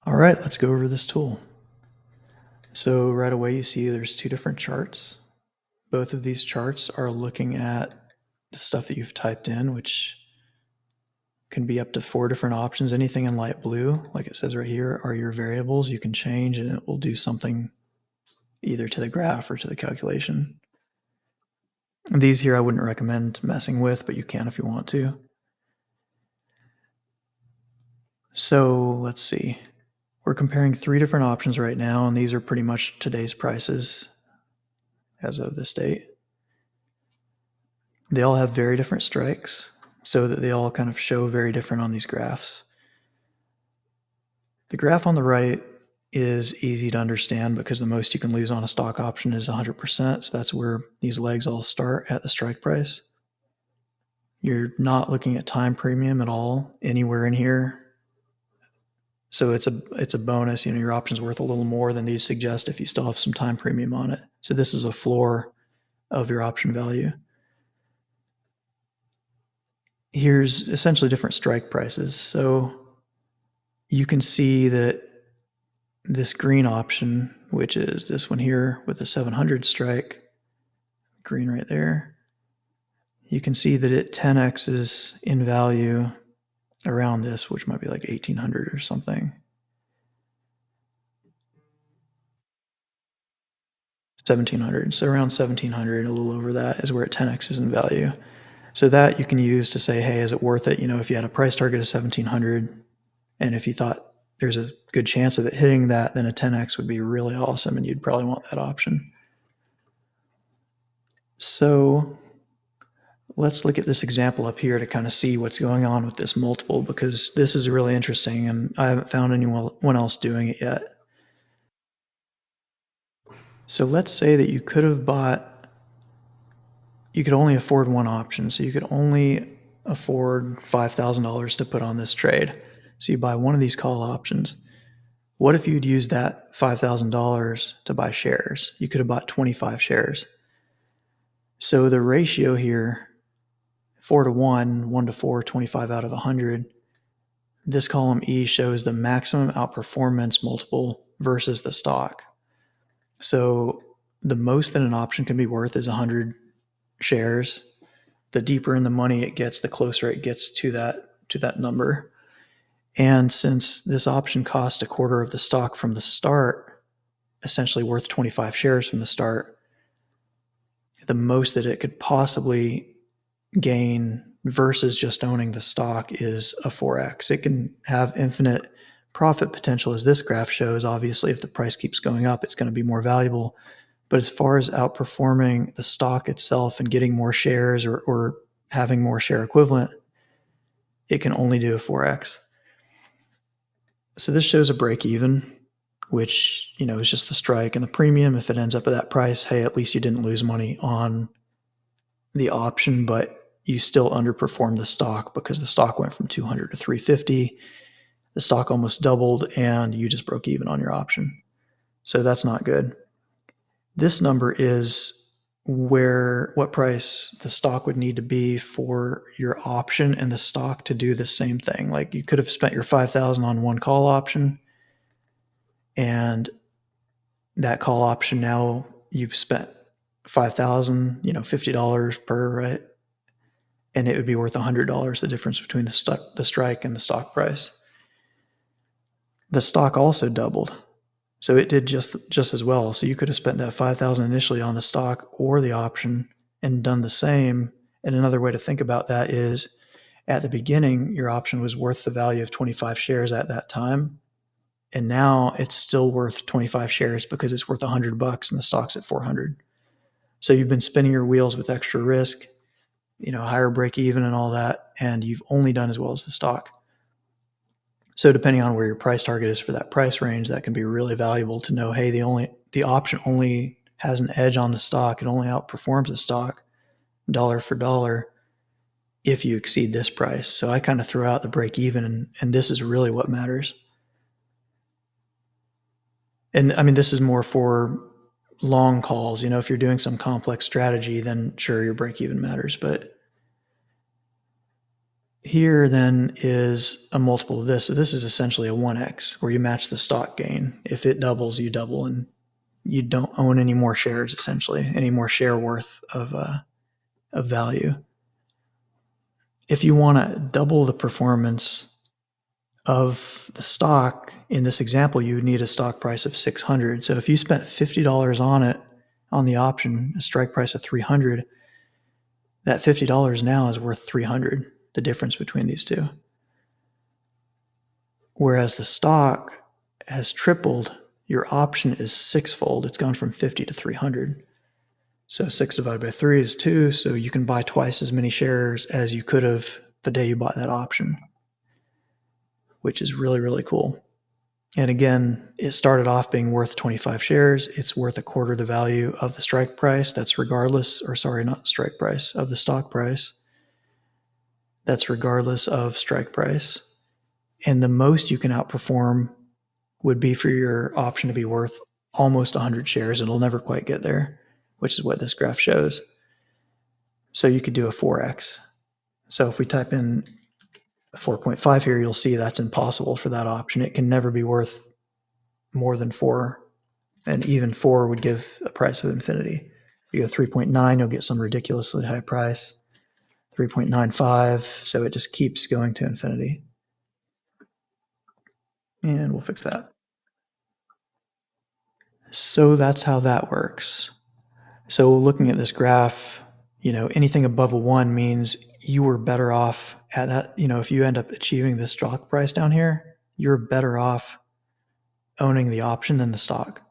All right, let's go over this tool. So right away you see there's two different charts. Both of these charts are looking at the stuff that you've typed in, which can be up to 4 different options. Anything in light blue, like it says right here, are your variables. You can change and it will do something either to the graph or to the calculation. These here I wouldn't recommend messing with, but you can if you want to. So let's see. We're comparing 3 different options right now, and these are pretty much today's prices as of this date. They all have very different strikes, so that they all kind of show very different on these graphs. The graph on the right is easy to understand because the most you can lose on a stock option is 100%, so that's where these legs all start at the strike price. You're not looking at time premium at all anywhere in here. So it's a bonus. Your option's worth a little more than these suggest if you still have some time premium on it. So this is a floor of your option value. Here's essentially different strike prices. So you can see that this green option, which is this one here with the 700 strike, green right there, you can see that it 10x's in value around this, which might be like 1800 or something. 1700. So around 1700, a little over that, is where it 10x's in value. So that you can use to say, hey, is it worth it? If you had a price target of 1700, and if you thought there's a good chance of it hitting that, then a 10x would be really awesome, and you'd probably want that option. So let's look at this example up here to kind of see what's going on with this multiple, because this is really interesting, and I haven't found anyone else doing it yet. So let's say that you could only afford one option. So you could only afford $5,000 to put on this trade. So you buy one of these call options. What if you'd used that $5,000 to buy shares? You could have bought 25 shares. So the ratio here, 4 to 1, 1 to 4, 25 out of 100. This column E shows the maximum outperformance multiple versus the stock. So the most that an option can be worth is 100 shares. The deeper in the money it gets, the closer it gets to that number. And since this option cost a quarter of the stock from the start, essentially worth 25 shares from the start, the most that it could possibly gain versus just owning the stock is a 4x. It can have infinite profit potential, as this graph shows. Obviously, if the price keeps going up, it's going to be more valuable. But as far as outperforming the stock itself and getting more shares or having more share equivalent, it can only do a 4x. So this shows a break even, which is just the strike and the premium. If it ends up at that price, hey, at least you didn't lose money on the option, but you still underperformed the stock because the stock went from 200 to 350. The stock almost doubled, and you just broke even on your option. So that's not good. This number is what price the stock would need to be for your option and the stock to do the same thing. Like, you could have spent your 5,000 on one call option, and that call option, now you've spent 5,000, $50 per, right? And it would be worth $100, the difference between the strike and the stock price. The stock also doubled, so it did just as well. So you could have spent that 5,000 initially on the stock or the option and done the same. And another way to think about that is, at the beginning, your option was worth the value of 25 shares at that time, and now it's still worth 25 shares because it's worth $100 and the stock's at 400. So you've been spinning your wheels with extra risk, higher break even and all that, and you've only done as well as the stock. So depending on where your price target is for that price range, that can be really valuable to know, hey, the option only has an edge on the stock. It only outperforms the stock dollar for dollar if you exceed this price. So I kind of throw out the break even, and this is really what matters. And I mean, this is more for long calls. If you're doing some complex strategy, then sure, your break even matters. But Here then is a multiple of this. So this is essentially a 1x where you match the stock gain. If it doubles, you double, and you don't own any more shares, essentially, any more share worth of value. If you want to double the performance of the stock, in this example, you would need a stock price of 600. So if you spent $50 on it, on the option, a strike price of 300, that $50 now is worth 300, the difference between these two. Whereas the stock has tripled, your option is sixfold. It's gone from 50 to 300. So 6 divided by 3 is 2, so you can buy twice as many shares as you could have the day you bought that option, which is really, really cool. And again, it started off being worth 25 shares. It's worth a quarter the value of the strike price. That's regardless, or sorry, not strike price, of the stock price. That's regardless of strike price. And the most you can outperform would be for your option to be worth almost 100 shares. It'll never quite get there, which is what this graph shows. So you could do a 4x. So if we type in 4.5 here, you'll see that's impossible for that option. It can never be worth more than 4, and even 4 would give a price of infinity. If you go 3.9, you'll get some ridiculously high price. 3.95, so it just keeps going to infinity. And we'll fix that. So that's how that works. So looking at this graph, anything above a 1 means you were better off at that. If you end up achieving this stock price down here, you're better off owning the option than the stock.